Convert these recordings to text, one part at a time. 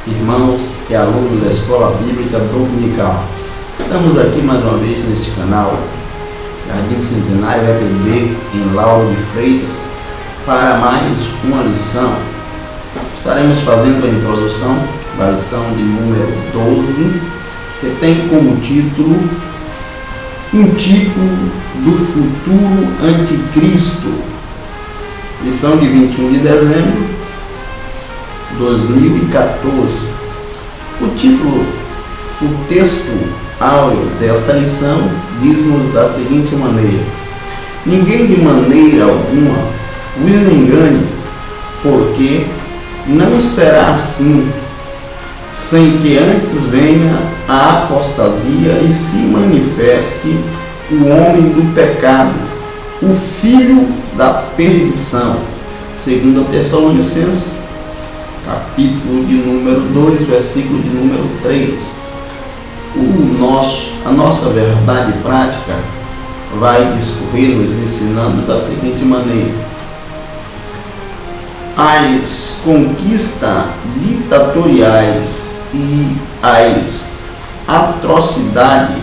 irmãos e alunos da Escola Bíblica Dominical. Estamos aqui mais uma vez neste canal, Jardim Centenário EBD, em Lauro de Freitas, para mais uma lição. Estaremos fazendo a introdução da lição de número 12, que tem como título Um tipo do futuro anticristo. Lição de 21 de dezembro de 2014. O título, o texto áureo desta lição diz-nos da seguinte maneira: ninguém de maneira alguma vos engane, porque não será assim, sem que antes venha a apostasia e se manifeste o homem do pecado, o filho da perdição. 2 Tessalonicenses, capítulo de número 2, versículo de número 3. A nossa verdade prática vai discorrer nos ensinando da seguinte maneira: as conquistas ditatoriais e as atrocidades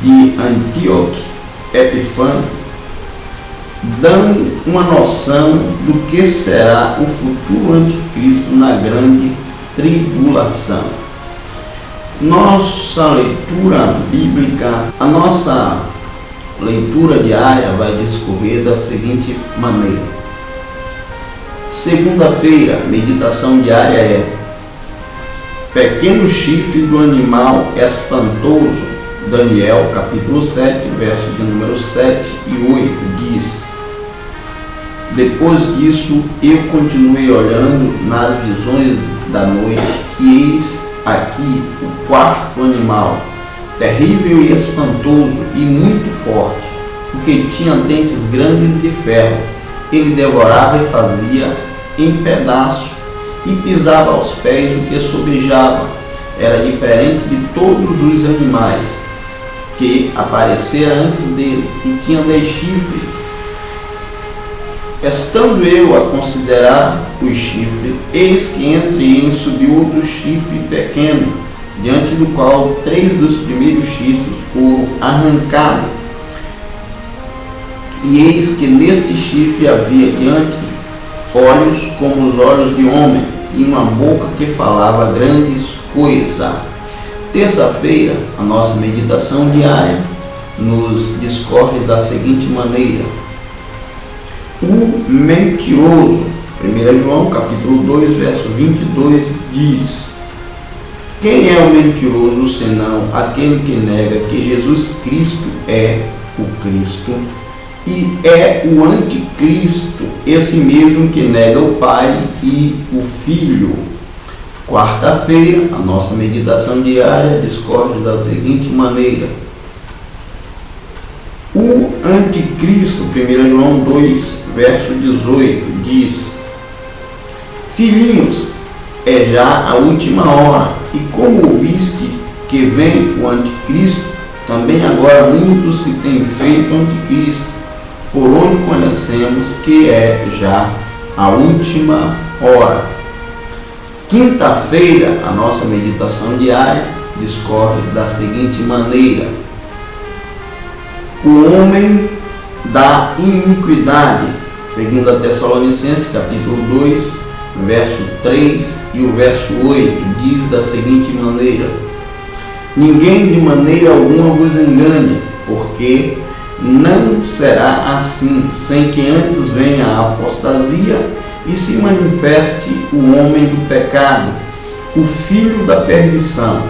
de Antíoco Epifânio dão uma noção do que será o futuro anticristo na grande tribulação. Nossa leitura bíblica, a nossa leitura diária vai discorrer da seguinte maneira. Segunda-feira, meditação diária é: pequeno chifre do animal espantoso. Daniel, capítulo 7, verso de número 7 e 8, diz: depois disso, eu continuei olhando nas visões da noite, e eis aqui o quarto animal, terrível e espantoso e muito forte, porque tinha dentes grandes de ferro. Ele devorava e fazia em pedaços, e pisava aos pés o que sobejava. Era diferente de todos os animais que apareceram antes dele, e tinha 10 chifres. Estando eu a considerar os chifres, eis que entre eles subiu outro chifre pequeno, diante do qual 3 dos primeiros chifres foram arrancados. E eis que neste chifre havia diante olhos como os olhos de homem, e uma boca que falava grandes coisas. Terça-feira, a nossa meditação diária nos discorre da seguinte maneira: o mentiroso. 1 João, capítulo 2, verso 22, diz: quem é o mentiroso, senão aquele que nega que Jesus Cristo é o Cristo e é o anticristo, esse mesmo que nega o Pai e o Filho. Quarta-feira, a nossa meditação diária discorre da seguinte maneira: o anticristo. 1 João 2, verso 18, diz: filhinhos, é já a última hora, e como ouviste que vem o anticristo, também agora muitos se têm feito anticristo, por onde conhecemos que é já a última hora. Quinta-feira, a nossa meditação diária discorre da seguinte maneira: o homem da iniquidade. 2 Tessalonicenses, capítulo 2, verso 3 e o verso 8, diz da seguinte maneira: ninguém de maneira alguma vos engane, porque não será assim, sem que antes venha a apostasia e se manifeste o homem do pecado, o filho da perdição.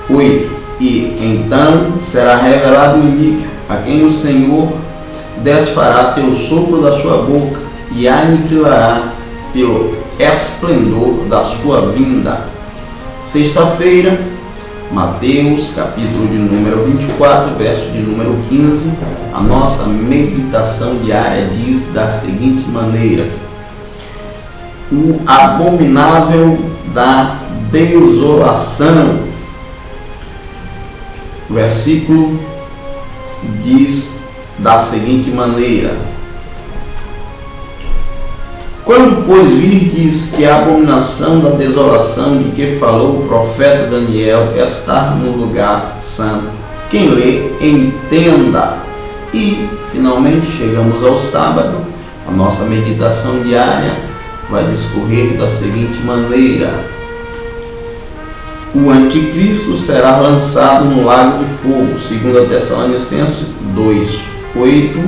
8. E então será revelado o iníquo, a quem o Senhor desfará pelo sopro da sua boca e aniquilará pelo esplendor da sua vinda. Sexta-feira, Mateus, capítulo de número 24, verso de número 15, a nossa meditação diária diz da seguinte maneira: o abominável da desolação. O versículo diz da seguinte maneira: Quando, pois, virdes que a abominação da desolação de que falou o profeta Daniel está no lugar santo, quem lê, entenda. E, finalmente, chegamos ao sábado. A nossa meditação diária vai discorrer da seguinte maneira: o anticristo será lançado no lago de fogo, 2 Tessalonicenses 2:8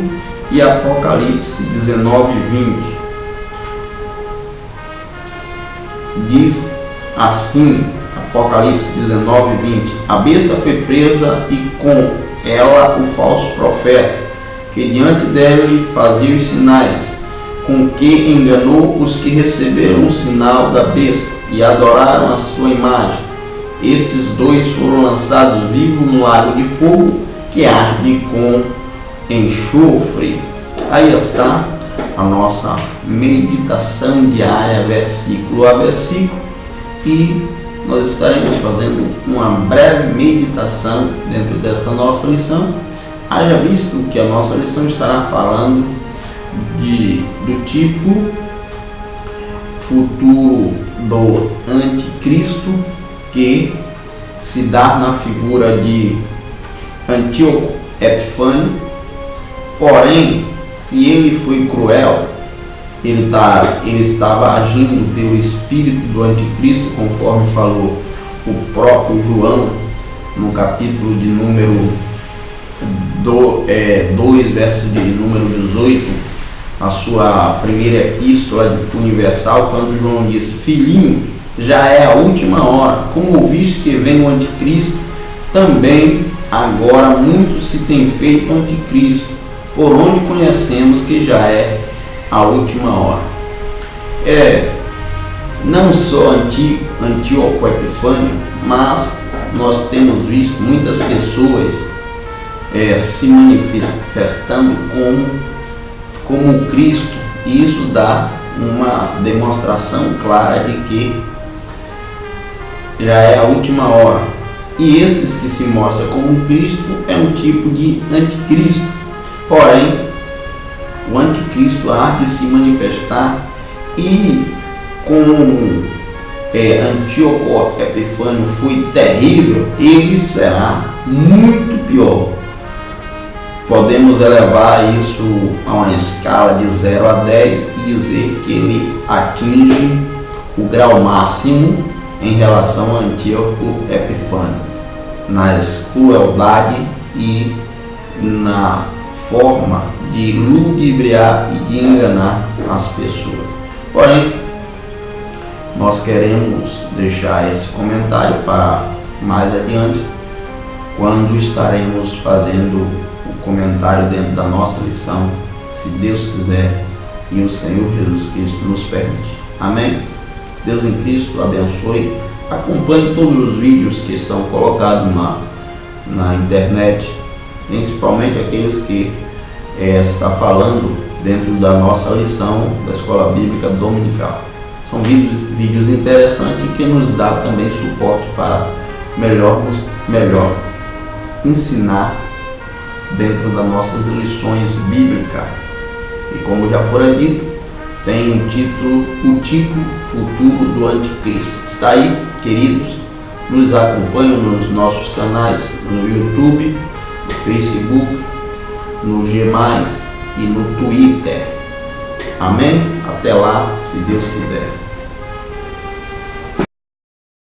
e Apocalipse 19:20. Diz assim, Apocalipse 19:20: a besta foi presa e com ela o falso profeta, que diante dele fazia os sinais, com que enganou os que receberam o sinal da besta e adoraram a sua imagem. Estes dois foram lançados vivos no lago de fogo, que arde com enxofre. Aí está a nossa meditação diária, versículo a versículo, e nós estaremos fazendo uma breve meditação dentro desta nossa lição. Haja visto que a nossa lição estará falando do tipo futuro do anticristo, que se dá na figura de Antíoco Epifânio. Porém, se ele foi cruel, ele estava agindo pelo espírito do anticristo, conforme falou o próprio João no capítulo de número 2, verso de número 18, a sua primeira epístola universal, quando João disse: filhinho, já é a última hora, como ouviste que vem o anticristo, também agora muito se tem feito anticristo, por onde conhecemos que já é a última hora. Não só Antíoco Epifânio, mas nós temos visto muitas pessoas se manifestando como Cristo, e isso dá uma demonstração clara de que já é a última hora. E esses que se mostram como Cristo é um tipo de anticristo. Porém, o anticristo há de se manifestar, e como Antíoco Epifânio foi terrível, ele será muito pior. Podemos elevar isso a uma escala de 0 a 10 e dizer que ele atinge o grau máximo em relação a Antíoco Epifânio, na crueldade e na forma de ludibriar e de enganar as pessoas. Porém, nós queremos deixar esse comentário para mais adiante, quando estaremos fazendo o comentário dentro da nossa lição, se Deus quiser e o Senhor Jesus Cristo nos permite. Amém? Deus em Cristo abençoe. Acompanhe todos os vídeos que são colocados na internet, principalmente aqueles que está falando dentro da nossa lição da Escola Bíblica Dominical. São vídeos interessantes que nos dá também suporte para melhor ensinar dentro das nossas lições bíblicas. E como já fora dito, tem um título: o tipo futuro do anticristo. Está aí, queridos. Nos acompanhem nos nossos canais no YouTube, no Facebook, no G+, e no Twitter. Amém? Até lá, se Deus quiser.